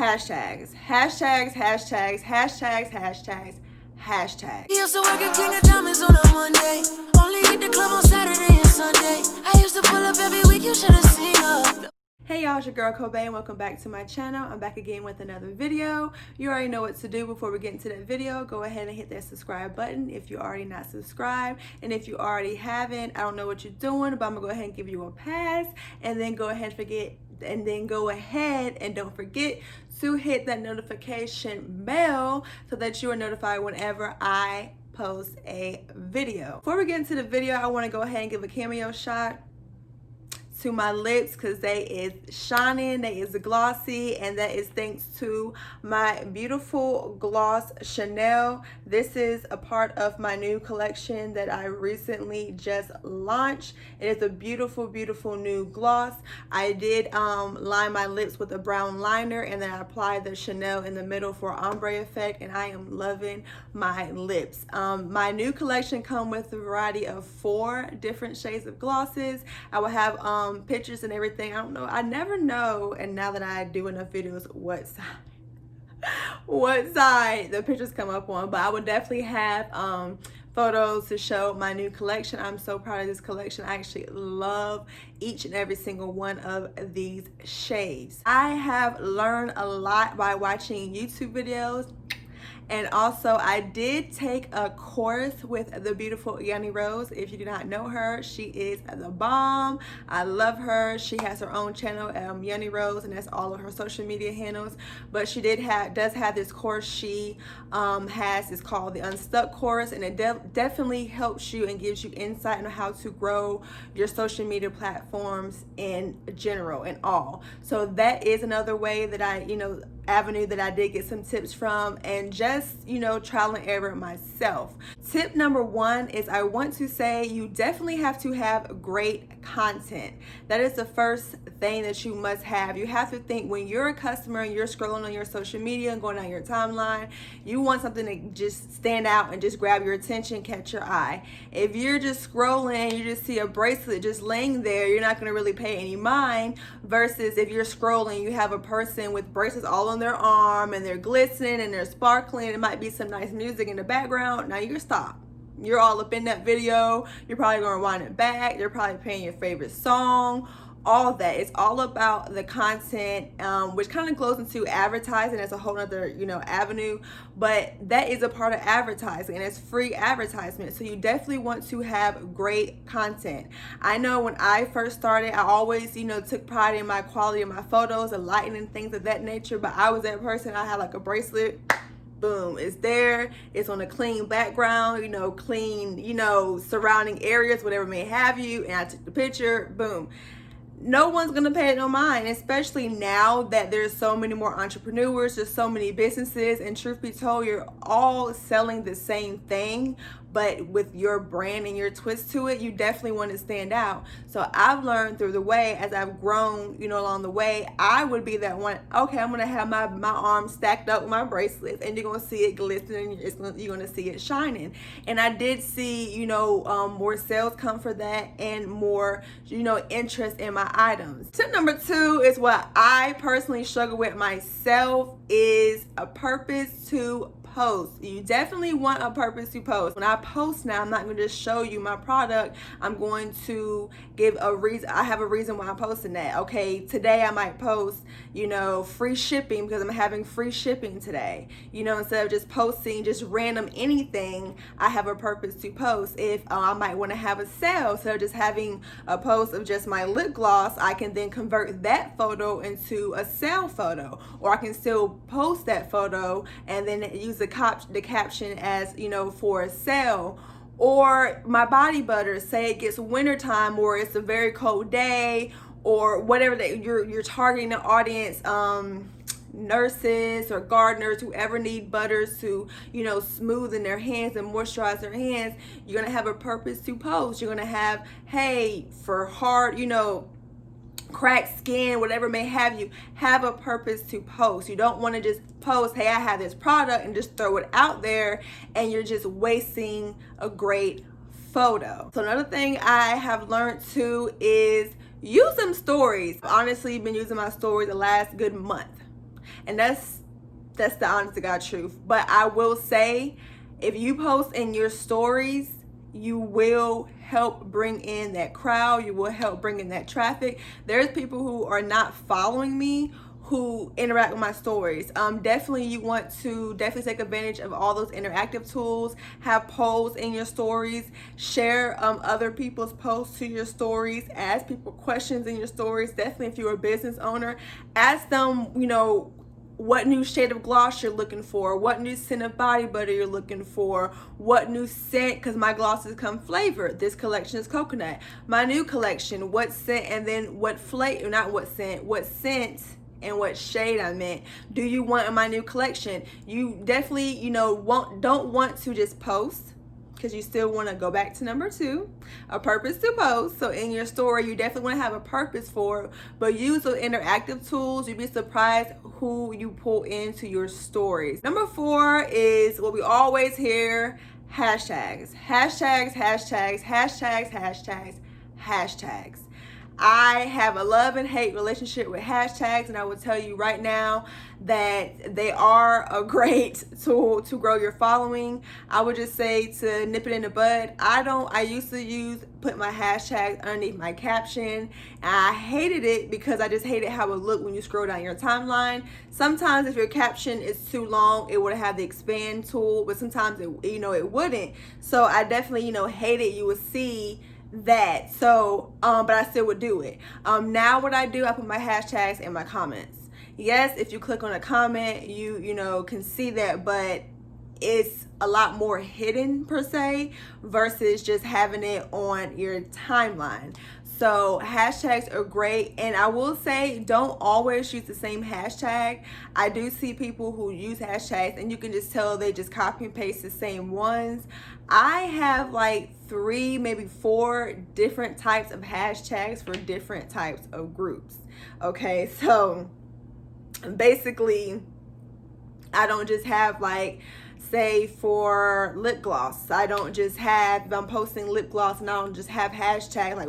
hashtags, hashtags, hashtags, hashtags, hashtags, hashtags. He used to work at King of Diamonds on a Monday. Only hit the club on Saturday and Sunday. I used to pull up every week, you should have seen her. Hey y'all, it's your girl Kobe and welcome back to my channel. I'm back again with another video. You already know what to do. Before we get into that video, go ahead and hit that subscribe button if you're already not subscribed. And if you already haven't, I don't know what you're doing, but I'm gonna go ahead and give you a pass, and then go ahead and don't forget to hit that notification bell so that you are notified whenever I post a video. Before we get into the video, I want to go ahead and give a cameo shot to my lips because they is shining, they is glossy, and that is thanks to my beautiful gloss Chanel. This is a part of my new collection that I recently just launched. It is a beautiful new gloss. I did line my lips with a brown liner, and then I applied the Chanel in the middle for ombre effect, and I am loving my lips. My new collection come with a variety of 4 different shades of glosses. I will have pictures and everything. I don't know, I never know, and now that I do enough videos, what side the pictures come up on, but I would definitely have photos to show my new collection. I'm so proud of this collection. I actually love each and every single one of these shades. I have learned a lot by watching YouTube videos. And also, I did take a course with the beautiful Yanni Rose. If you do not know her, she is the bomb. I love her. She has her own channel, Yanni Rose, and that's all of her social media handles. But she does have this course she has. It's called the Unstuck course, and it definitely helps you and gives you insight on how to grow your social media platforms in general and all. So that is another way that avenue that I did get some tips from, and just trial and error myself. Tip number 1 is I want to say you definitely have to have great content. That is the first thing that you must have. You have to think, when you're a customer and you're scrolling on your social media and going down your timeline, you want something to just stand out and just grab your attention, catch your eye. If you're just scrolling, you just see a bracelet just laying there, you're not going to really pay any mind, versus if you're scrolling, you have a person with bracelets all on their arm and they're glistening and they're sparkling. It might be some nice music in the background. Now you can stop. You're all up in that video. You're probably going to rewind it back. You're probably playing your favorite song. All that. It's all about the content, which kind of goes into advertising as a whole other avenue, but that is a part of advertising, and it's free advertisement. So you definitely want to have great content. I know when I first started, I always took pride in my quality of my photos, the lighting and things of that nature, but I was that person. I had like a bracelet, boom, it's there, it's on a clean background, clean surrounding areas, whatever may have you, and I took the picture, boom. No one's gonna pay it no mind, especially now that there's so many more entrepreneurs, there's so many businesses, and truth be told, you're all selling the same thing, but with your brand and your twist to it, you definitely want to stand out. So I've learned through the way, as I've grown, along the way, I would be that one, okay, I'm gonna have my arm stacked up with my bracelets, and you're gonna see it glistening, you're gonna see it shining. And I did see, more sales come for that, and more, interest in my items. Tip number 2 is what I personally struggle with myself, is a purpose to post. You definitely want a purpose to post. When I post now, I'm not going to just show you my product. I'm going to give a reason. I have a reason why I'm posting that. Okay, today I might post, free shipping because I'm having free shipping today. Instead of just posting just random anything, I have a purpose to post. If I might want to have a sale, instead of just having a post of just my lip gloss, I can then convert that photo into a sale photo, or I can still post that photo and then use the caption as for a sale. Or my body butter, say it gets wintertime or it's a very cold day, or whatever that you're targeting the audience, nurses or gardeners, whoever need butters to smoothen their hands and moisturize their hands. You're gonna have a purpose to post. You're gonna have, hey, for hard cracked skin, whatever may have you, have a purpose to post. You don't want to just post, hey, I have this product, and just throw it out there, and you're just wasting a great photo. So another thing I have learned too is use some stories. I've honestly been using my stories the last good month. And that's the honest to God truth. But I will say, if you post in your stories, you will help bring in that crowd. You will help bring in that traffic. There's people who are not following me who interact with my stories. Definitely you want to take advantage of all those interactive tools. Have polls in your stories. Share other people's posts to your stories. Ask people questions in your stories. Definitely if you're a business owner, ask them, what new shade of gloss you're looking for, what new scent of body butter you're looking for, what new scent, because my glosses come flavored. This collection is coconut. My new collection, what scent, and then what flavor, not what scent and what shade I meant do you want in my new collection. You definitely, don't want to just post, because you still want to go back to number 2, a purpose to post. So in your story, you definitely want to have a purpose for it, but use those interactive tools. You'd be surprised who you pull into your stories. Number 4 is what we always hear: hashtags. I have a love and hate relationship with hashtags, and I will tell you right now that they are a great tool to grow your following. I would just say to nip it in the bud. I used to put my hashtags underneath my caption, and I hated it because I just hated how it looked when you scroll down your timeline. Sometimes if your caption is too long, it would have the expand tool, but sometimes it wouldn't. So I definitely hate it. You would see that. So but I still would do it. Now what I do, I put my hashtags in my comments. Yes, if you click on a comment, you can see that, but it's a lot more hidden per se versus just having it on your timeline. So hashtags are great, and I will say don't always use the same hashtag. I do see people who use hashtags and you can just tell they just copy and paste the same ones. I have like 3, maybe 4 different types of hashtags for different types of groups. Okay, so basically I don't just have like, say for lip gloss, I don't just have, if I'm posting lip gloss, and I don't just have hashtags like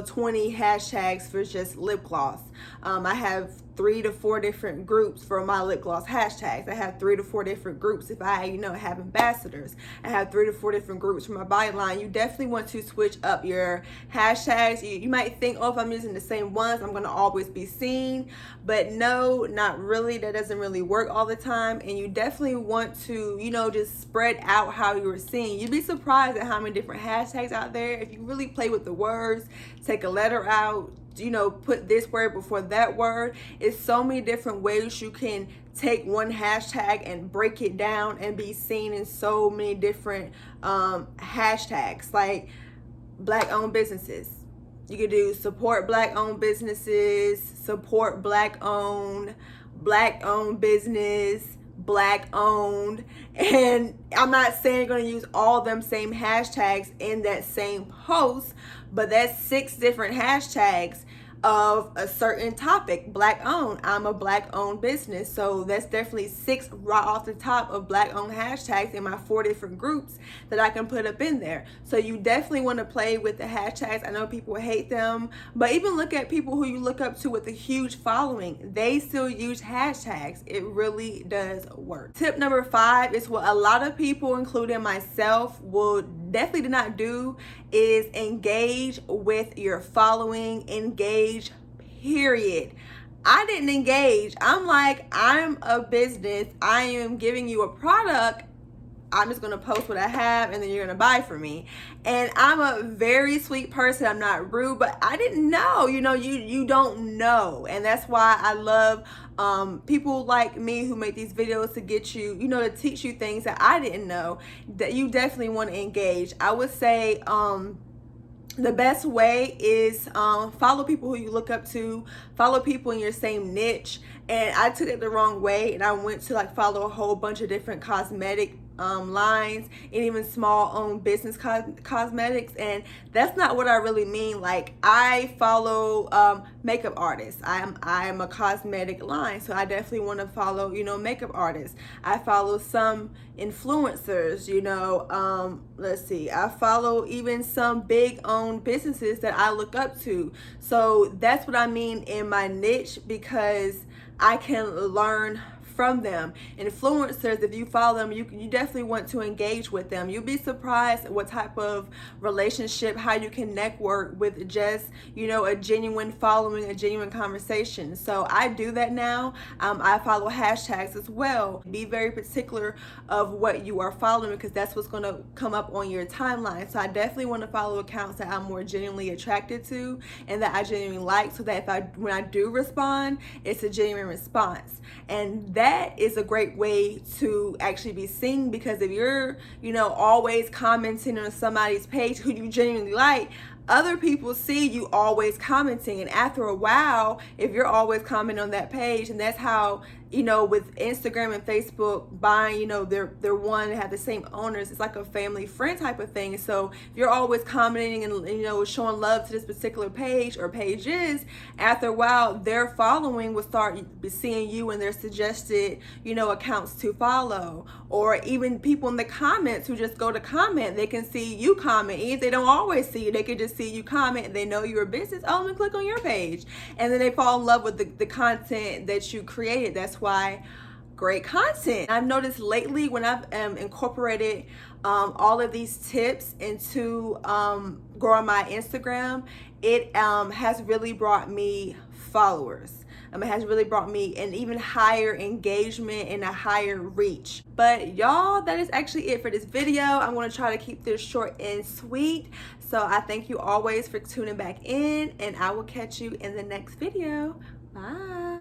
20 hashtags for just lip gloss. I have 3 to 4 different groups for my lip gloss hashtags. I have 3 to 4 different groups if I have ambassadors. I have 3 to 4 different groups for my body line. You definitely want to switch up your hashtags. You might think, oh, if I'm using the same ones, I'm going to always be seen, but no, not really. That doesn't really work all the time. And you definitely want to just spread out how you're seen. You'd be surprised at how many different hashtags out there. If you really play with the words, take a letter out, put this word before that word. It's so many different ways you can take one hashtag and break it down and be seen in so many different hashtags. Like Black owned businesses, you could do support Black owned businesses, support Black owned business, Black owned. And I'm not saying you're going to use all them same hashtags in that same post, but that's 6 different hashtags of a certain topic. Black owned, I'm a Black owned business, so that's definitely 6 right off the top of Black owned hashtags in my 4 different groups that I can put up in there. So you definitely want to play with the hashtags. I know people hate them, but even look at people who you look up to with a huge following. They still use hashtags. It really does work. Tip number 5 is what a lot of people, including myself, will definitely do not do, is engage with your following. Engage, period. I didn't engage. I'm like, I'm a business. I am giving you a product. I'm just going to post what I have and then you're going to buy from me. And I'm a very sweet person. I'm not rude, but I didn't know. You don't know. And that's why I love people like me who make these videos to get you, to teach you things that I didn't know. That you definitely want to engage. I would say the best way is follow people who you look up to, follow people in your same niche. And I took it the wrong way, and I went to follow a whole bunch of different cosmetic lines and even small owned business cosmetics, and that's not what I really mean. Like, I follow makeup artists. I am a cosmetic line, so I definitely want to follow makeup artists. I follow some influencers, let's see, I follow even some big owned businesses that I look up to. So that's what I mean in my niche, because I can learn from them. Influencers, if you follow them, you definitely want to engage with them. You'll be surprised what type of relationship, how you can network with just, you know, a genuine following, a genuine conversation. So I do that now. I follow hashtags as well. Be very particular of what you are following, because that's what's going to come up on your timeline. So I definitely want to follow accounts that I'm more genuinely attracted to and that I genuinely like, so that when I do respond, it's a genuine response. And that is a great way to actually be seen, because if you're, you know, always commenting on somebody's page who you genuinely like, other people see you always commenting, and after a while, if you're always commenting on that page, and that's how, you know, with Instagram and Facebook buying, you know, they're one and have the same owners. It's like a family friend type of thing. So if you're always commenting and, you know, showing love to this particular page or pages, after a while, their following will start seeing you in their suggested, you know, accounts to follow. Or even people in the comments who just go to comment, they can see you comment. Even if they don't always see you, they can just see you comment and they know you're a business. Oh, let me click on your page. And then they fall in love with the content that you created. That's why great content. I've noticed lately when I've incorporated all of these tips into growing my Instagram, it has really brought me followers. It has really brought me an even higher engagement and a higher reach. But y'all, that is actually it for this video. I'm going to try to keep this short and sweet. So I thank you always for tuning back in, and I will catch you in the next video. Bye.